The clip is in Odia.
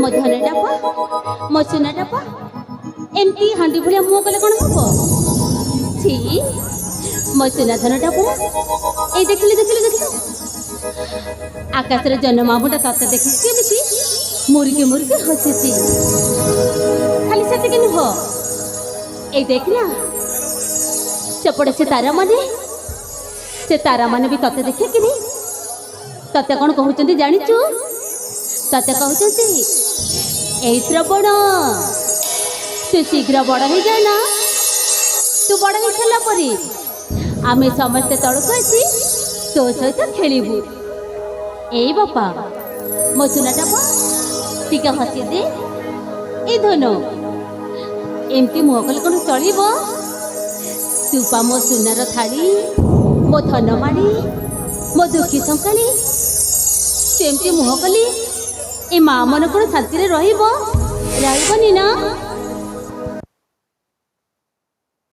ମୋ ଧନଟା ପା ମୋ ସୁନାଟା ପା ଏମିତି ହାଣ୍ଡି ଭଳିଆ ମୁହଁ କଲେ କ'ଣ ହବ? ଛି ମୋ ସୁନା ଧନଟା ପରା ଏଇ ଦେଖିଲୁ ଦେଖିଲୁ ଦେଖିଲୁ ଆକାଶରେ ଜହ୍ନମାମୁଁଟା ତତେ ଦେଖିକି କେମିତି ମୁରୁକି ମୁରୁକି ହସୁଛି। ଖାଲି ସେତିକି ନୁହଁ, ଏଇ ଦେଖିନା ସେପଟେ ସେ ତାରାମାନେ ବି ତତେ ଦେଖିକିରି ତତେ କ'ଣ କହୁଛନ୍ତି ଜାଣିଛୁ? ତତେ କହୁଛନ୍ତି ଏଇ ଶ୍ରବଣ ତୁ ଶୀଘ୍ର ବଡ଼ ହେଇଯାଏ ନା। ତୁ ବଡ଼ ହେଇସାରିଲା ପରେ ଆମେ ସମସ୍ତେ ତଳକୁ ଆସି ତୋ ସହିତ ଖେଳିବୁ। ଏଇ ବାପା ମୋ ସୁନାଟା ପା ଟିକେ ହସି ଦେ। ଏଇ ଧନ ଏମିତି ମୁହଁ କଲେ କ'ଣ ଚଳିବ? ତୁ ପା ମୋ ସୁନାର ଥାଳି, ମୋ ଧନ ମାଳି, ମୋ ଦୁଃଖୀ ଶଙ୍କାଳି। ତୁ ଏମିତି ମୁହଁ କଲି ଏ ମା' ମନ କ'ଣ ଶାନ୍ତିରେ ରହିବ? ରହିବନି ନା।